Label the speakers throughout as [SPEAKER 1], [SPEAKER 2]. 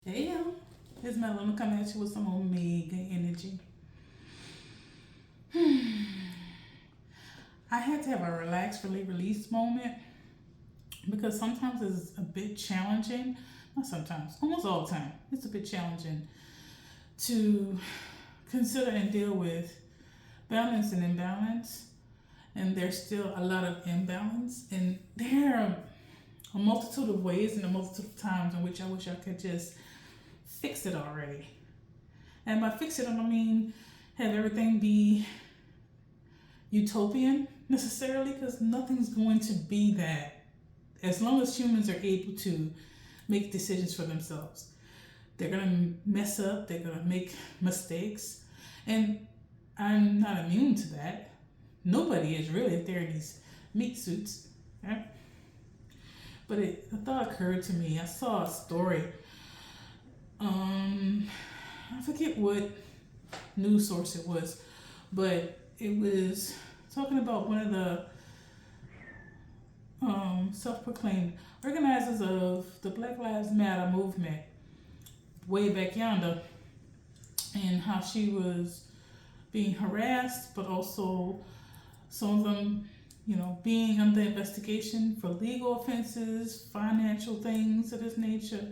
[SPEAKER 1] Hey yo, it's Melanie coming at you with some omega energy. I had to have a relax, really release moment because sometimes it's a bit challenging. Not sometimes, almost all the time. It's a bit challenging to consider and deal with balance and imbalance. And there's still a lot of imbalance. And there are a multitude of ways and a multitude of times in which I wish I could just fix it already. And by fix it, I don't mean have everything be utopian necessarily, because nothing's going to be that as long as humans are able to make decisions for themselves. They're going to mess up, they're going to make mistakes, and I'm not immune to that. Nobody is really if they're in these meat suits. Right? But a thought occurred to me. I saw a story. I forget what news source it was, but it was talking about one of the self-proclaimed organizers of the Black Lives Matter movement way back yonder, and how she was being harassed, but also some of them, being under investigation for legal offenses, financial things of this nature.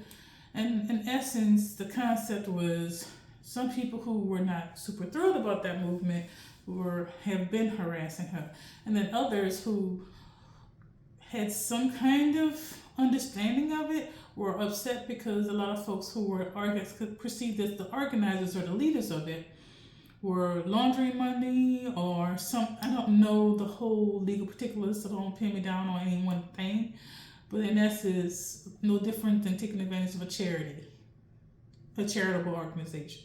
[SPEAKER 1] And in essence, the concept was some people who were not super thrilled about that movement have been harassing her, and then others who had some kind of understanding of it were upset because a lot of folks who were perceived as the organizers or the leaders of it were laundering money or some. I don't know the whole legal particulars, so don't pin me down on any one thing. But in essence, no different than taking advantage of a charitable organization.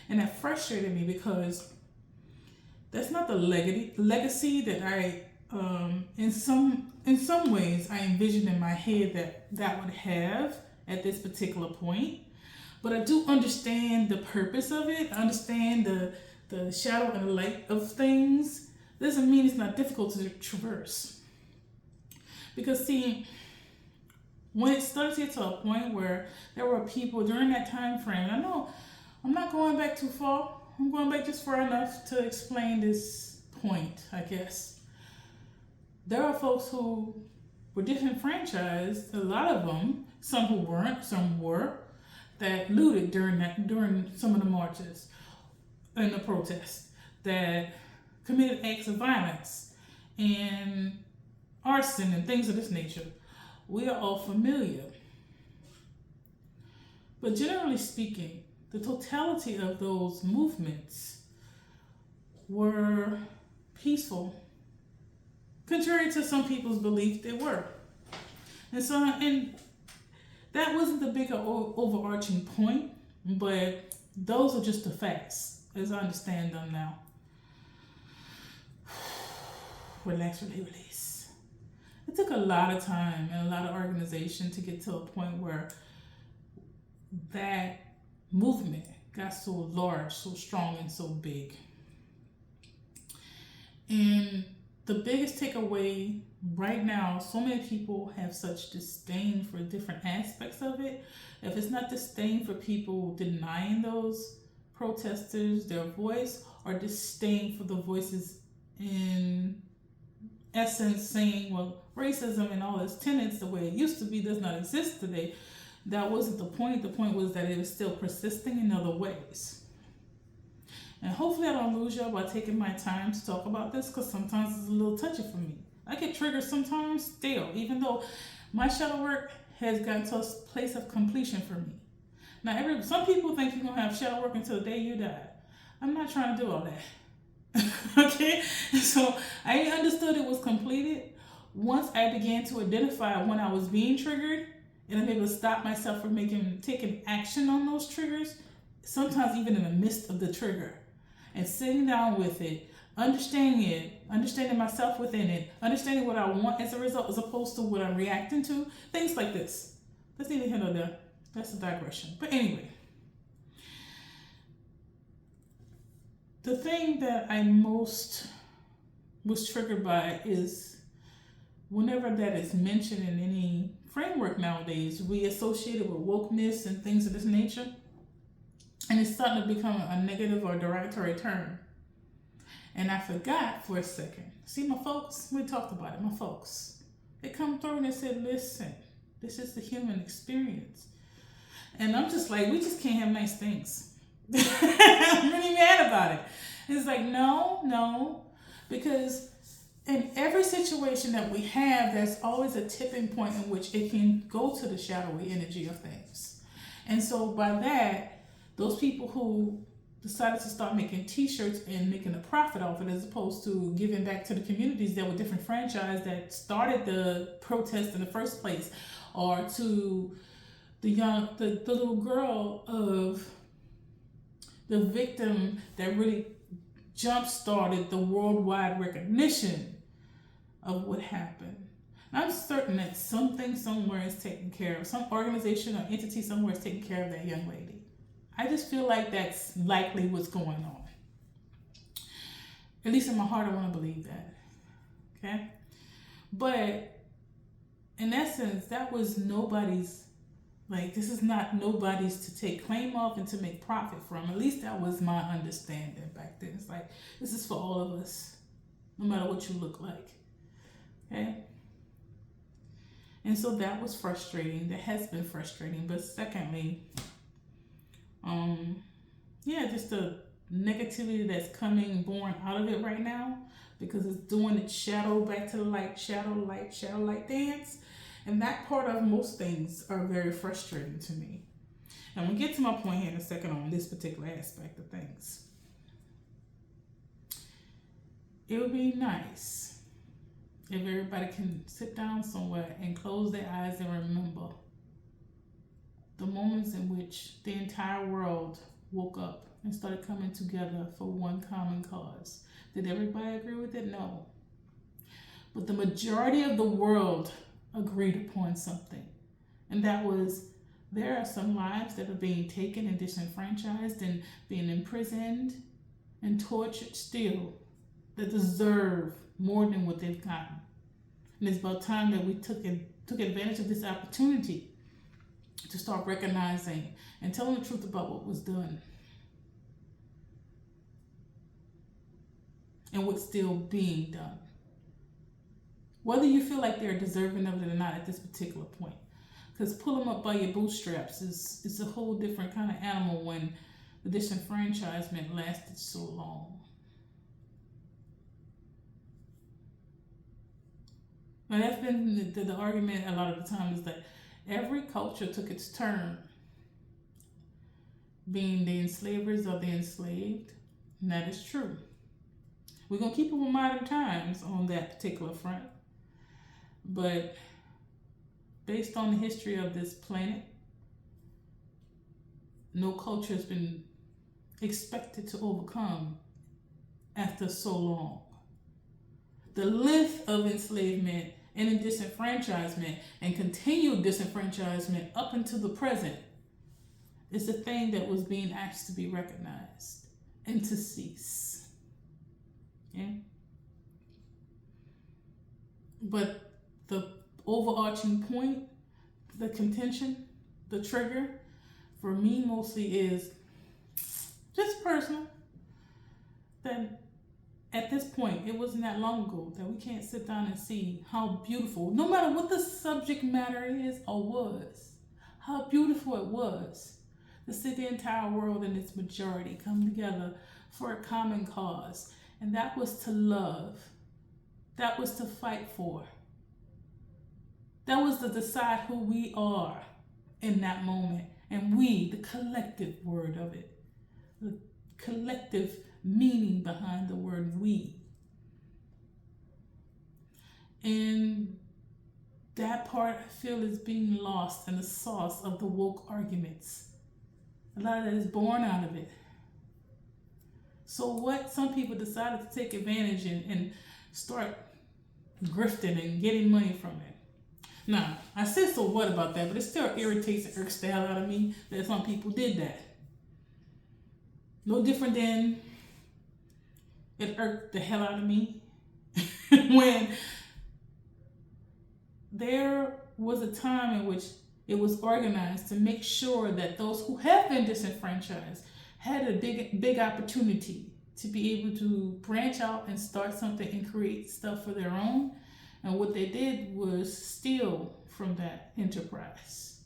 [SPEAKER 1] And that frustrated me because that's not the legacy that I, in some ways, I envisioned in my head that would have at this particular point. But I do understand the purpose of it. I understand the shadow and the light of things. Doesn't mean it's not difficult to traverse. Because see, when it started to get to a point where there were people during that time frame, I know I'm not going back too far. I'm going back just far enough to explain this point, I guess. There are folks who were disenfranchised, a lot of them, some who weren't, some were, that looted during some of the marches and the protests, that committed acts of violence and arson and things of this nature. We are all familiar. But generally speaking, the totality of those movements were peaceful, contrary to some people's belief they were. And that wasn't the bigger overarching point, but those are just the facts as I understand them now. Relax, release. It took a lot of time and a lot of organization to get to a point where that movement got so large, so strong, and so big. And the biggest takeaway right now, so many people have such disdain for different aspects of it. If it's not disdain for people denying those protesters their voice, or disdain for the voices in essence saying, well, racism and all its tenets, the way it used to be, does not exist today. That wasn't the point. The point was that it was still persisting in other ways. And hopefully I don't lose y'all by taking my time to talk about this, because sometimes it's a little touchy for me. I get triggered sometimes still, even though my shadow work has gotten to a place of completion for me. Now, some people think you're going to have shadow work until the day you die. I'm not trying to do all that. Okay? So I understood it was completed once I began to identify when I was being triggered, and I'm able to stop myself from taking action on those triggers, sometimes even in the midst of the trigger, and sitting down with it, understanding myself within it, understanding what I want as a result as opposed to what I'm reacting to, things like this. That's neither here nor there. That's a digression. But anyway, the thing that I most was triggered by is whenever that is mentioned in any framework nowadays. We associate it with wokeness and things of this nature. And it's starting to become a negative or derogatory term. And I forgot for a second. See, my folks, we talked about it, my folks. They come through and they said, listen, this is the human experience. And I'm just like, we just can't have nice things. I'm really mad about it. It's like, no. Because in every situation that we have, there's always a tipping point in which it can go to the shadowy energy of things. And so by that, those people who decided to start making t-shirts and making a profit off it, as opposed to giving back to the communities that were different franchise that started the protest in the first place, or to the little girl of the victim that really jump-started the worldwide recognition of what happened. I'm certain that something somewhere is taken care of. Some organization or entity somewhere is taking care of that young lady. I just feel like that's likely what's going on. At least in my heart, I want to believe that. Okay? But in essence, that was nobody's, like, this is not nobody's to take claim of and to make profit from. At least that was my understanding back then. It's like, this is for all of us, no matter what you look like. Okay? And so that was frustrating. That has been frustrating. But secondly, just the negativity that's born out of it right now, because it's doing its shadow back to the light, shadow light dance. And that part of most things are very frustrating to me. And we'll get to my point here in a second on this particular aspect of things. It would be nice if everybody can sit down somewhere and close their eyes and remember the moments in which the entire world woke up and started coming together for one common cause. Did everybody agree with it? No. But the majority of the world agreed upon something. And that was, there are some lives that are being taken and disenfranchised and being imprisoned and tortured still that deserve more than what they've gotten. And it's about time that we took advantage of this opportunity to start recognizing and telling the truth about what was done and what's still being done. Whether you feel like they're deserving of it or not at this particular point. Because pull them up by your bootstraps is a whole different kind of animal when the disenfranchisement lasted so long. Now that's been the argument a lot of the time, is that every culture took its turn being the enslavers or the enslaved. And that is true. We're going to keep it with modern times on that particular front. But based on the history of this planet, no culture has been expected to overcome after so long. The length of enslavement and disenfranchisement and continued disenfranchisement up until the present is a thing that was being asked to be recognized and to cease. Okay? But the overarching point, the contention, the trigger, for me mostly is just personal. That at this point, it wasn't that long ago that we can't sit down and see how beautiful, no matter what the subject matter is or was, how beautiful it was to see the entire world in its majority come together for a common cause. And that was to love. That was to fight for. That was to decide who we are in that moment. And we, the collective word of it, the collective meaning behind the word we. And that part I feel is being lost in the sauce of the woke arguments. A lot of that is born out of it. So what some people decided to take advantage and start grifting and getting money from it. Now, I said so what about that, but it still irritates and irks the hell out of me that some people did that. No different than it irked the hell out of me when there was a time in which it was organized to make sure that those who have been disenfranchised had a big opportunity to be able to branch out and start something and create stuff for their own. And what they did was steal from that enterprise.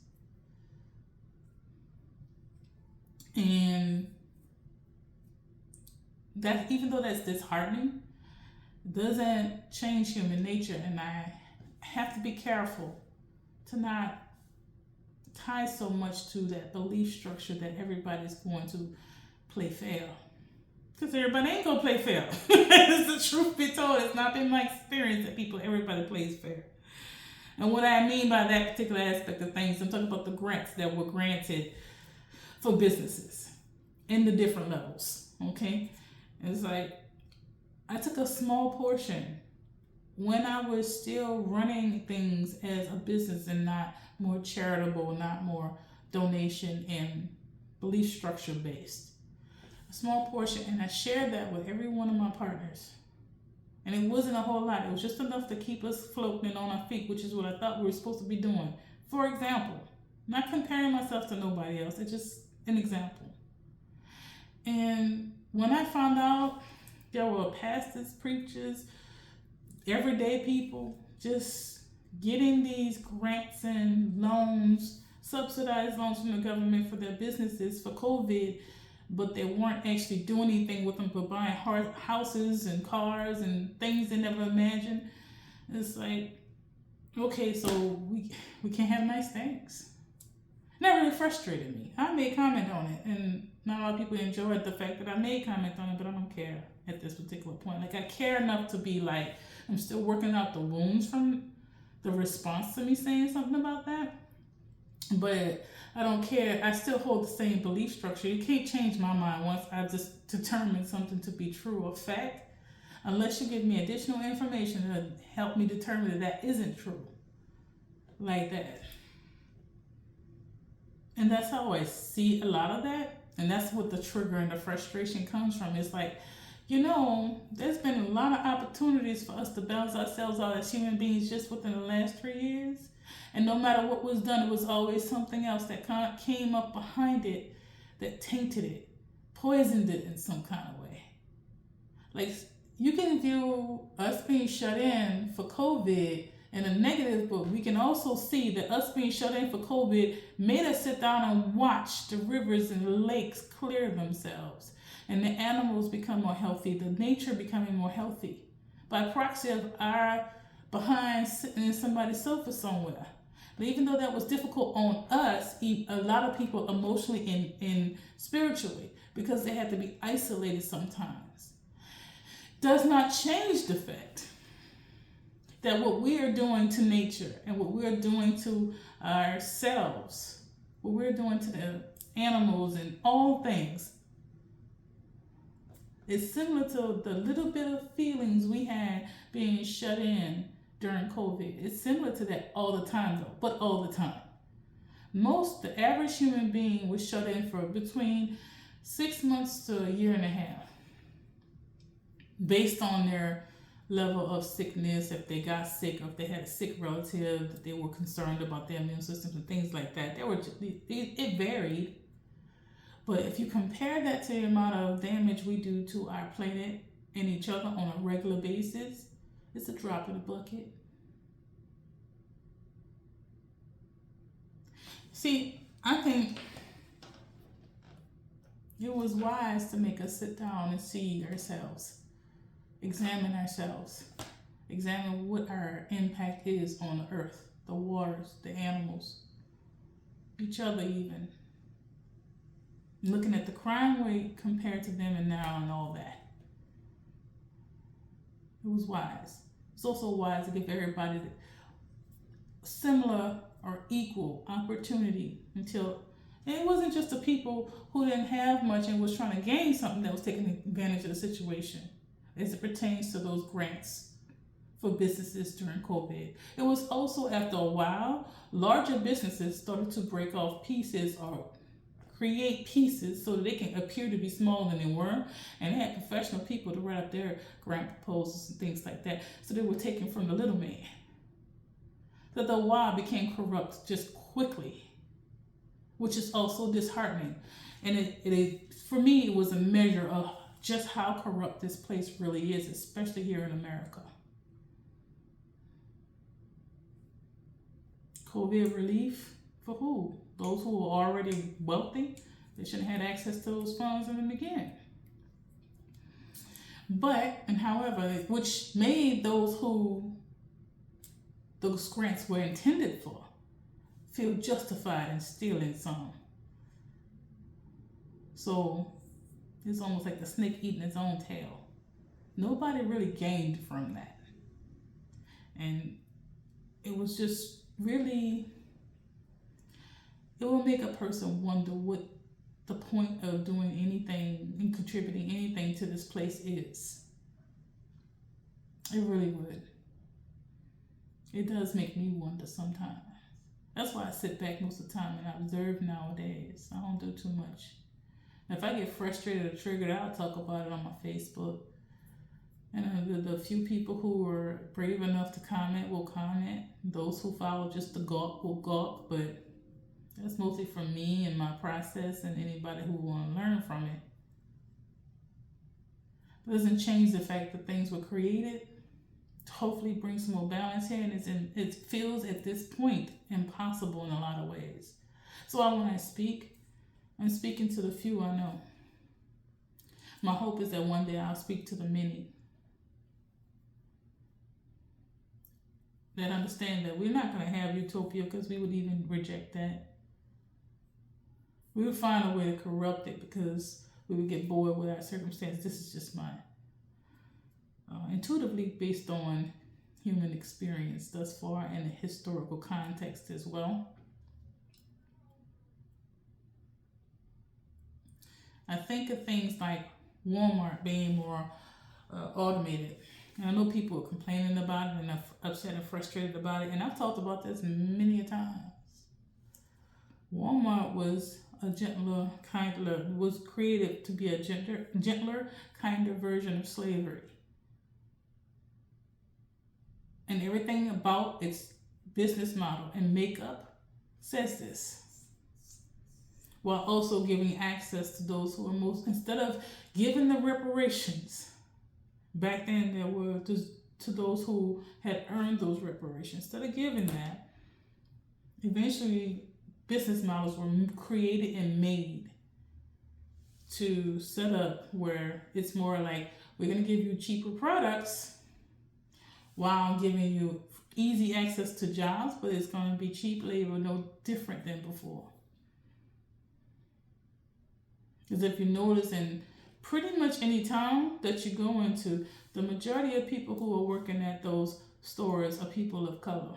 [SPEAKER 1] And that, even though that's disheartening, doesn't change human nature. And I have to be careful to not tie so much to that belief structure that everybody's going to play fair. Because everybody ain't gonna play fair. It's the truth be told. It's not been my experience that everybody plays fair. And what I mean by that particular aspect of things, I'm talking about the grants that were granted for businesses in the different levels. Okay? It's like, I took a small portion when I was still running things as a business and not more charitable, not more donation and belief structure based. A small portion, and I shared that with every one of my partners. And it wasn't a whole lot. It was just enough to keep us floating and on our feet, which is what I thought we were supposed to be doing. For example, not comparing myself to nobody else, it's just an example. And when I found out there were pastors, preachers, everyday people just getting these grants and loans, subsidized loans from the government for their businesses for COVID, but they weren't actually doing anything with them but buying houses and cars and things they never imagined. It's like, okay, so we can't have nice things. And that really frustrated me. I made comment on it, and not a lot of people enjoyed the fact that I made comment on it, but I don't care at this particular point. Like, I care enough to be like, I'm still working out the wounds from the response to me saying something about that. But I don't care. I still hold the same belief structure. You can't change my mind once I just determine something to be true or fact, unless you give me additional information to help me determine that that isn't true. Like that. And that's how I see a lot of that. And that's what the trigger and the frustration comes from. It's like, there's been a lot of opportunities for us to balance ourselves out as human beings just within the last 3 years. And no matter what was done, it was always something else that came up behind it that tainted it, poisoned it in some kind of way. Like, you can view us being shut in for COVID in a negative, but we can also see that us being shut in for COVID made us sit down and watch the rivers and the lakes clear themselves, and the animals become more healthy, the nature becoming more healthy, by proxy of our behind sitting in somebody's sofa somewhere. But even though that was difficult on us, a lot of people emotionally and spiritually, because they had to be isolated sometimes, does not change the fact that what we are doing to nature and what we're doing to ourselves, what we're doing to the animals and all things, is similar to the little bit of feelings we had being shut in during COVID. It's similar to that all the time though, but all the time. The average human being was shut in for between 6 months to a year and a half, based on their level of sickness, if they got sick, or if they had a sick relative, that they were concerned about their immune systems and things like that. It varied. But if you compare that to the amount of damage we do to our planet and each other on a regular basis, it's a drop in the bucket. See, I think it was wise to make us sit down and see ourselves, examine ourselves, examine what our impact is on the earth, the waters, the animals, each other even. Looking at the crime rate compared to them and now and all that. It was wise. It's also wise to give everybody similar or equal opportunity until, and it wasn't just the people who didn't have much and was trying to gain something that was taking advantage of the situation as it pertains to those grants for businesses during COVID. It was also, after a while, larger businesses started to break off pieces or create pieces so that they can appear to be smaller than they were, and they had professional people to write up their grant proposals and things like that. So they were taken from the little man. that the Wa became corrupt just quickly, which is also disheartening. And it for me, it was a measure of just how corrupt this place really is, especially here in America. COVID relief for who? Those who are already wealthy. They shouldn't have had access to those funds in the beginning. But, and however, which made those who those grants were intended for feel justified in stealing some. So it's almost like the snake eating its own tail. Nobody really gained from that. And it was just really, it will make a person wonder what the point of doing anything and contributing anything to this place is. It really would. It does make me wonder sometimes. That's why I sit back most of the time and I observe nowadays. I don't do too much. If I get frustrated or triggered, I'll talk about it on my Facebook. And the few people who are brave enough to comment will comment. Those who follow just the gawk will gawk. But that's mostly from me and my process and anybody who want to learn from it. It doesn't change the fact that things were created to hopefully bring some more balance here. And it feels at this point impossible in a lot of ways. So when I speak, I'm speaking to the few I know. My hope is that one day I'll speak to the many that understand that we're not going to have utopia because we would even reject that. We would find a way to corrupt it because we would get bored with our circumstance. This is just my intuitively based on human experience thus far and the historical context as well. I think of things like Walmart being more automated. And I know people are complaining about it and are upset and frustrated about it. And I've talked about this many a times. Walmart was a gentler, kinder, was created to be a gentler, kinder version of slavery. And everything about its business model and makeup says this. While also giving access to those who are most, instead of giving the reparations, back then there were to those who had earned those reparations. Instead of giving that, eventually business models were created and made to set up where it's more like, we're going to give you cheaper products while giving you easy access to jobs, but it's going to be cheap labor, no different than before. Because if you notice, in pretty much any town that you go into, the majority of people who are working at those stores are people of color,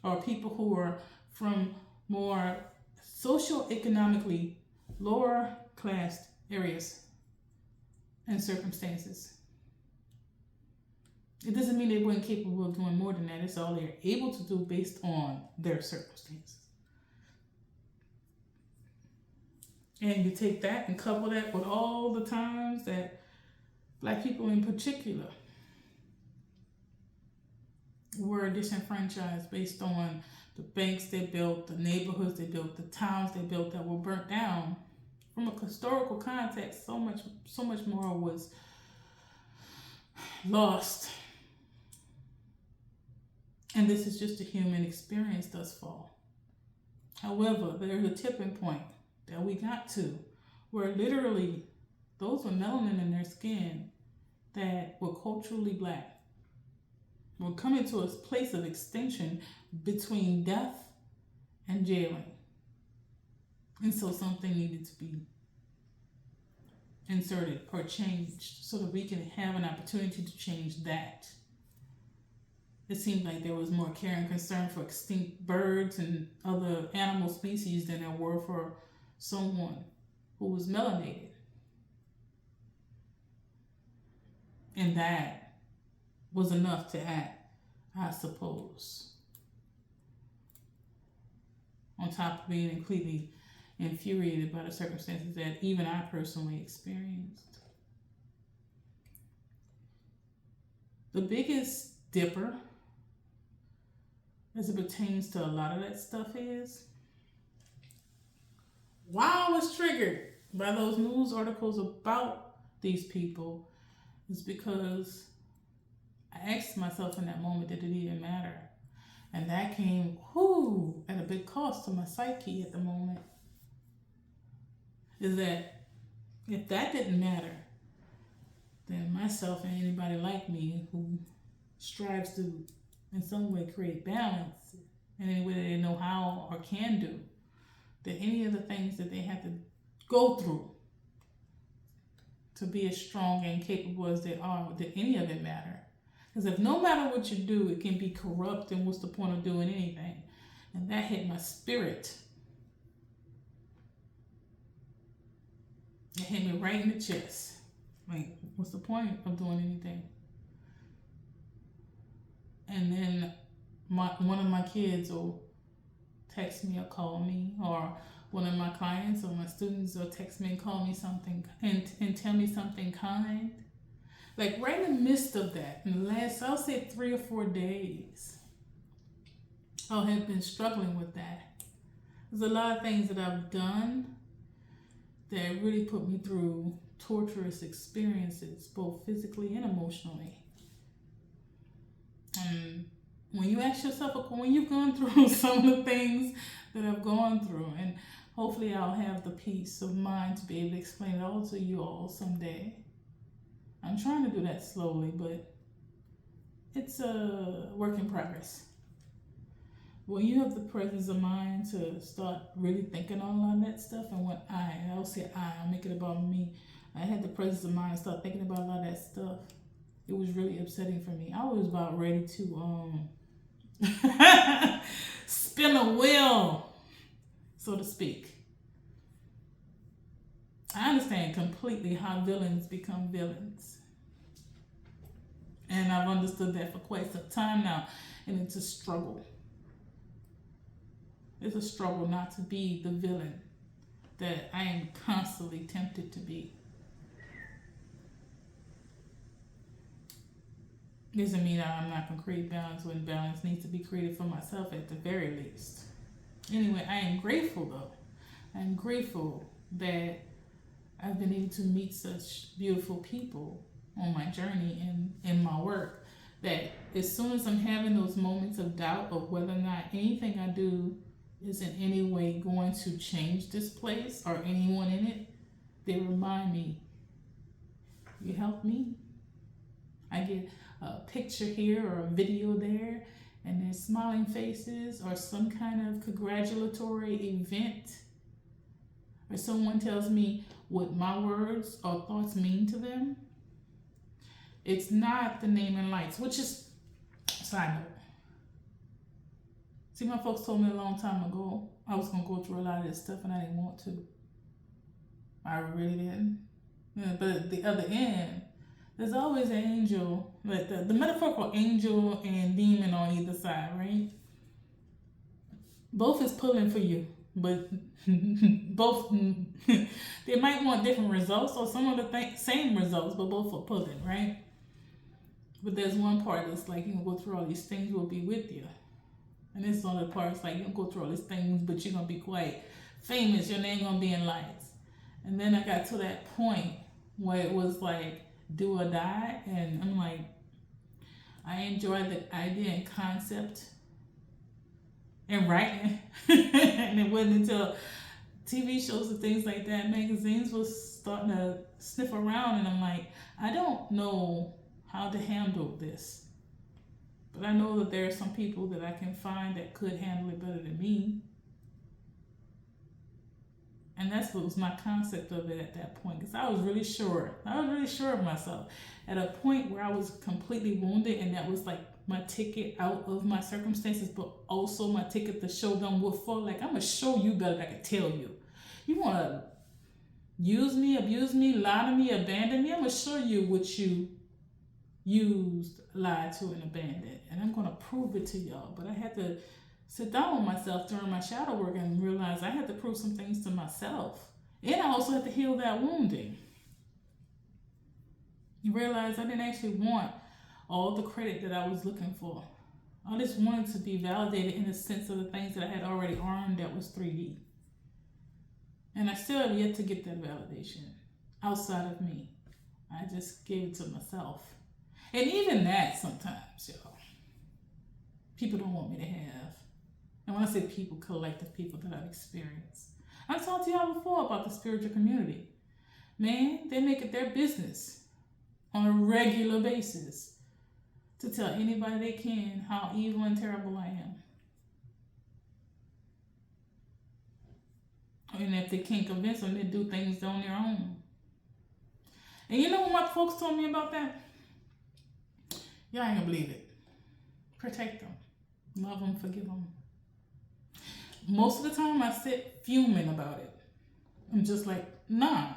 [SPEAKER 1] or people who are from more socioeconomically lower class areas and circumstances. It doesn't mean they weren't capable of doing more than that. It's all they're able to do based on their circumstances. And you take that and couple that with all the times that Black people in particular were disenfranchised based on the banks they built, the neighborhoods they built, the towns they built that were burnt down. From a historical context, so much more was lost. And this is just a human experience thus far. However, there's a tipping point that we got to where literally those with melanin in their skin that were culturally Black were coming to a place of extinction between death and jailing. And so something needed to be inserted or changed so that we can have an opportunity to change that. It seemed like there was more care and concern for extinct birds and other animal species than there were for someone who was melanated. And that was enough to act, I suppose. On top of being completely infuriated by the circumstances that even I personally experienced. The biggest dipper as it pertains to a lot of that stuff is, why I was triggered by those news articles about these people is because I asked myself in that moment, did it even matter? And that came, at a big cost to my psyche at the moment. Is that if that didn't matter, then myself and anybody like me who strives to in some way create balance in any way they know how or can do, that any of the things that they have to go through to be as strong and capable as they are, did any of it matter? Because if no matter what you do, it can be corrupt, then what's the point of doing anything? And that hit my spirit. It hit me right in the chest. Like, what's the point of doing anything? And then one of my kids will text me or call me, or one of my clients or my students will text me and call me something and tell me something kind. Like right in the midst of that, in the last, I'll say 3 or 4 days, I have been struggling with that. There's a lot of things that I've done that really put me through torturous experiences, both physically and emotionally. And when you ask yourself, when you've gone through some of the things that I've gone through, and hopefully I'll have the peace of mind to be able to explain it all to you all someday. I'm trying to do that slowly, but it's a work in progress. When you have the presence of mind to start really thinking on a lot of that stuff, and when I'll say I'll make it about me. I had the presence of mind to start thinking about a lot of that stuff. It was really upsetting for me. I was about ready to spin a wheel, so to speak. I understand completely how villains become villains. And I've understood that for quite some time now. And it's a struggle. It's a struggle not to be the villain that I am constantly tempted to be. Doesn't mean that I'm not going to create balance when balance needs to be created for myself at the very least. Anyway, I am grateful though. I'm grateful that I've been able to meet such beautiful people on my journey and in my work, that as soon as I'm having those moments of doubt of whether or not anything I do is in any way going to change this place or anyone in it, they remind me, you helped me. I get a picture here or a video there, and there's smiling faces or some kind of congratulatory event, or someone tells me what my words or thoughts mean to them. It's not the name and lights, which is, side note. See, my folks told me a long time ago I was going to go through a lot of this stuff, and I didn't want to. I really didn't. Yeah, but at the other end, there's always an angel, like the metaphorical angel and demon on either side, right? Both is pulling for you, but both, they might want different results or some of the same results, but both are pulling, right? But there's one part that's like, you can go through all these things, we'll be with you. And this other part's like, you can go through all these things, but you're going to be quite famous. Your name going to be in lights. And then I got to that point where it was like, do or die. And I'm like, I enjoy the idea and concept and writing. And it wasn't until TV shows and things like that, magazines was starting to sniff around. And I'm like, I don't know how to handle this. But I know that there are some people that I can find that could handle it better than me. And that's what was my concept of it at that point. Because I was really sure. I was really sure of myself. At a point where I was completely wounded, and that was like my ticket out of my circumstances, but also my ticket to show them what for. Like, I'm going to show you better than I can tell you. You want to use me, abuse me, lie to me, abandon me? I'm going to show you what you used, lied to, and abandoned. And I'm going to prove it to y'all. But I had to sit down with myself during my shadow work and realize I had to prove some things to myself. And I also had to heal that wounding. You realize I didn't actually want all the credit that I was looking for. I just wanted to be validated in the sense of the things that I had already earned that was 3D. And I still have yet to get that validation outside of me. I just gave it to myself. And even that sometimes, y'all, people don't want me to have. And when I say people, collective people that I've experienced. I talked to y'all before about the spiritual community. Man, they make it their business on a regular basis to tell anybody they can how evil and terrible I am. And if they can't convince them, they do things on their own. And you know what my folks told me about that? Y'all ain't gonna believe it. Protect them. Love them, forgive them. Most of the time I sit fuming about it. I'm just like, nah.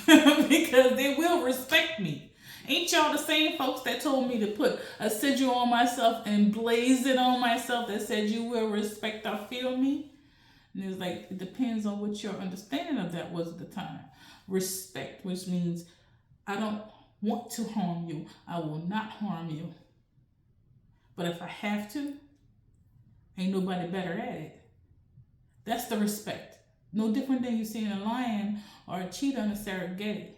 [SPEAKER 1] Because they will respect me. Ain't y'all the same folks that told me to put a sigil on myself and blaze it on myself that said you will respect or feel me? And it was like, it depends on what your understanding of that was at the time. Respect, which means I don't want to harm you. I will not harm you. But if I have to, ain't nobody better at it. That's the respect. No different than you seeing a lion or a cheetah in a Serengeti.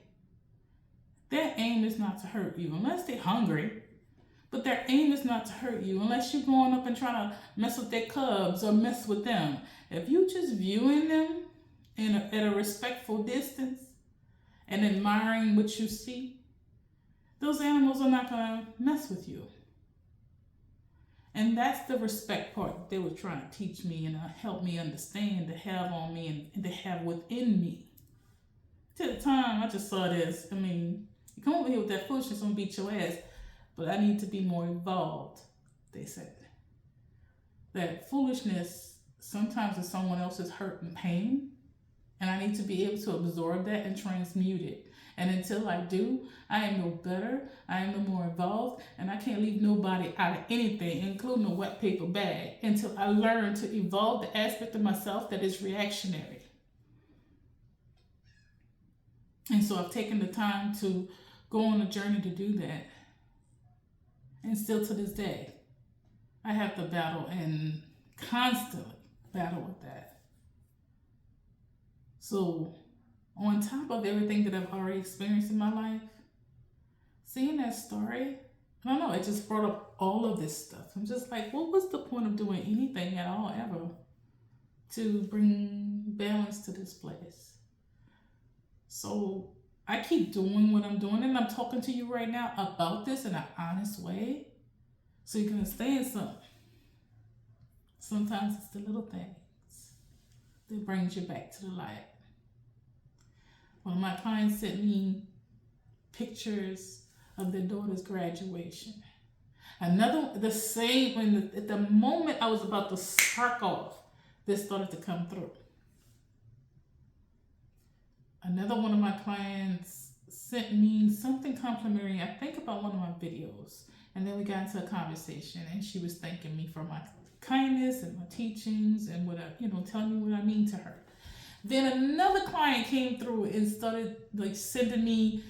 [SPEAKER 1] Their aim is not to hurt you unless they're hungry. But their aim is not to hurt you unless you're going up and trying to mess with their cubs or mess with them. If you just viewing them at a respectful distance and admiring what you see, those animals are not going to mess with you. And that's the respect part that they were trying to teach me and help me understand, to have on me and to have within me. To the time, I just saw this. I mean, you come over here with that foolishness, I'm going to beat your ass. But I need to be more involved, they said. That foolishness sometimes is someone else's hurt and pain. And I need to be able to absorb that and transmute it. And until I do, I am no better, I am no more involved, and I can't leave nobody out of anything, including a wet paper bag, until I learn to evolve the aspect of myself that is reactionary. And so I've taken the time to go on a journey to do that. And still to this day, I have to battle and constantly battle with that. So, on top of everything that I've already experienced in my life, seeing that story, I don't know, it just brought up all of this stuff. I'm just like, what was the point of doing anything at all ever to bring balance to this place? So I keep doing what I'm doing, and I'm talking to you right now about this in an honest way, so you can understand something. Sometimes it's the little things that brings you back to the light. One of my clients sent me pictures of their daughter's graduation. Another, the same, at the moment I was about to spark off, this started to come through. Another one of my clients sent me something complimentary, I think about one of my videos. And then we got into a conversation, and she was thanking me for my kindness and my teachings and what telling me what I mean to her. Then another client came through and started sending me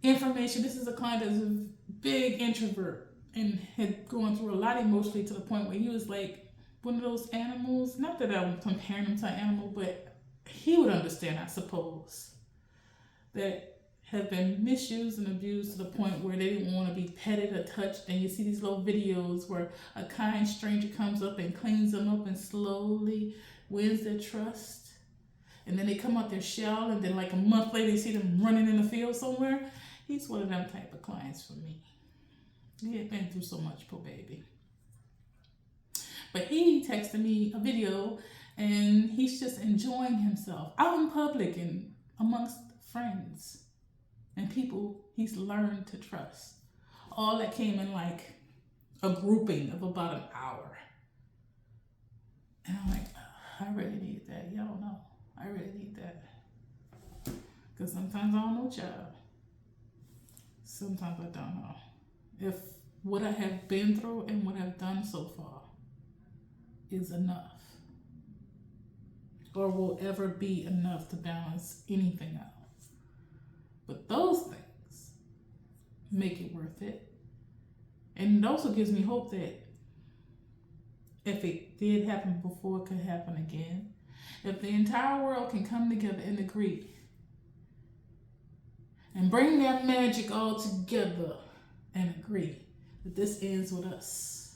[SPEAKER 1] information. This is a client that's a big introvert and had gone through a lot emotionally, to the point where he was like one of those animals. Not that I'm comparing him to an animal, but he would understand, I suppose, that have been misused and abused to the point where they didn't want to be petted or touched. And you see these little videos where a kind stranger comes up and cleans them up and slowly wins their trust. And then they come out their shell, and then like a month later you see them running in the field somewhere. He's one of them type of clients for me. He had been through so much, poor baby. But he texted me a video, and he's just enjoying himself out in public and amongst friends and people he's learned to trust. All that came in like a grouping of about an hour. And I'm like, I really need that. Y'all don't know. I really need that. Because sometimes I don't know, child. Sometimes I don't know. If what I have been through and what I've done so far is enough, or will ever be enough to balance anything out. But those things make it worth it. And it also gives me hope that If it did happen before, it could happen again. If the entire world can come together and agree and bring that magic all together and agree that this ends with us.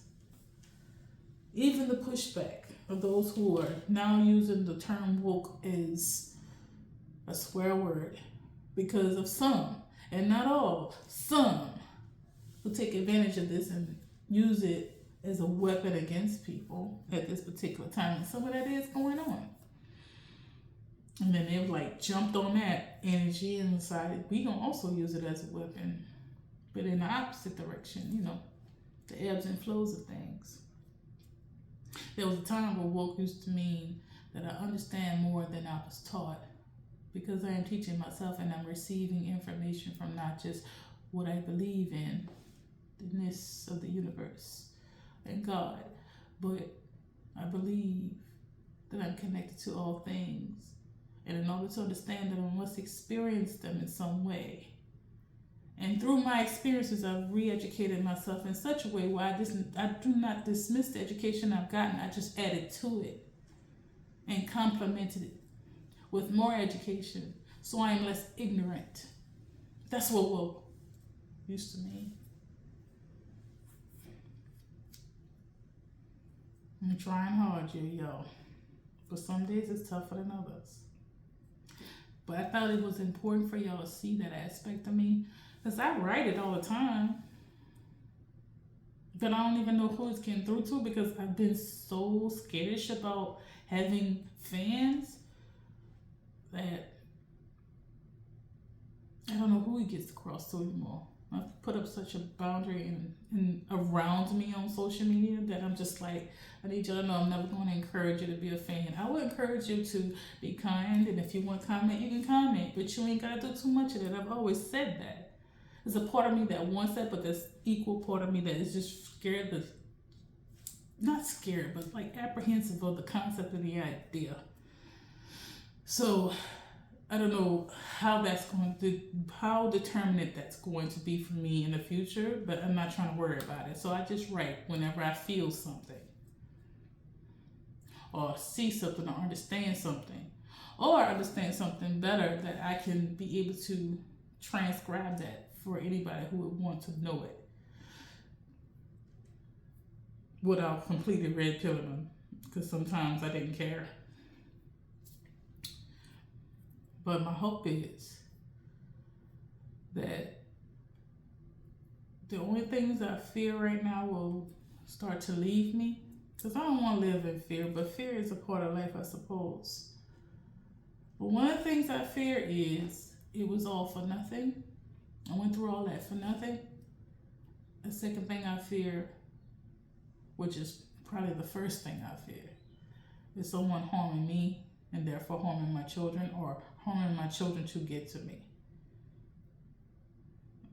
[SPEAKER 1] Even the pushback of those who are now using the term woke as a swear word because of some, and not all, some will take advantage of this and use it as a weapon against people at this particular time. And some of that is going on. And then they've like jumped on that energy and decided we gonna also use it as a weapon, but in the opposite direction, you know, the ebbs and flows of things. There was a time where woke used to mean that I understand more than I was taught, because I am teaching myself and I'm receiving information from not just what I believe in, the ness of the universe and God, but I believe that I'm connected to all things. And in order to understand them, I must experience them in some way. And through my experiences, I've re-educated myself in such a way where I do not dismiss the education I've gotten. I just added to it and complemented it with more education, so I am less ignorant. That's what woke used to mean. I'm trying hard here, y'all. But some days it's tougher than others. But I thought it was important for y'all to see that aspect of me, because I write it all the time. But I don't even know who it's getting through to, because I've been so skittish about having fans that I don't know who it gets across to anymore. I've put up such a boundary in around me on social media that I'm just like, I need you to know I'm never going to encourage you to be a fan. I will encourage you to be kind, and if you want to comment, you can comment, but you ain't got to do too much of that. I've always said that. There's a part of me that wants that, but there's equal part of me that is just scared, not scared, but like apprehensive of the concept of the idea. So I don't know how determinate that's going to be for me in the future, but I'm not trying to worry about it. So I just write whenever I feel something, or see something, or understand something, or understand something better that I can be able to transcribe that for anybody who would want to know it without completely red pilling them, because sometimes I didn't care. But my hope is that the only things I fear right now will start to leave me, because I don't want to live in fear, but fear is a part of life, I suppose. But one of the things I fear is it was all for nothing. I went through all that for nothing. The second thing I fear, which is probably the first thing I fear, is someone harming me and therefore harming my children, or harming my children to get to me.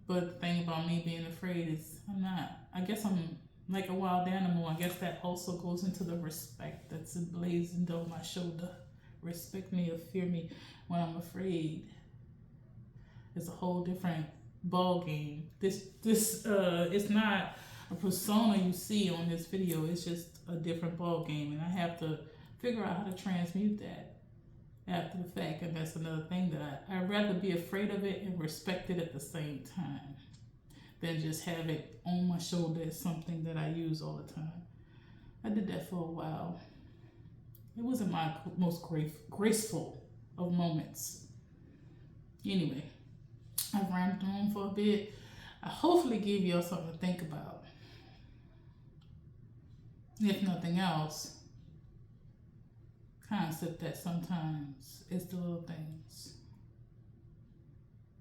[SPEAKER 1] But the thing about me being afraid is I guess I'm like a wild animal. I guess that also goes into the respect that's emblazoned on my shoulder. Respect me or fear me when I'm afraid. It's a whole different ball game. This it's not a persona you see on this video. It's just a different ball game, and I have to figure out how to transmute that after the fact. And that's another thing that I'd rather be afraid of it and respect it at the same time than just have it on my shoulder as something that I use all the time. I did that for a while. It wasn't my most graceful of moments. Anyway, I've rambled on for a bit. I hopefully give y'all something to think about. If nothing else, concept that sometimes it's the little things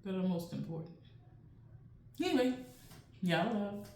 [SPEAKER 1] that are most important. Anyway, y'all love.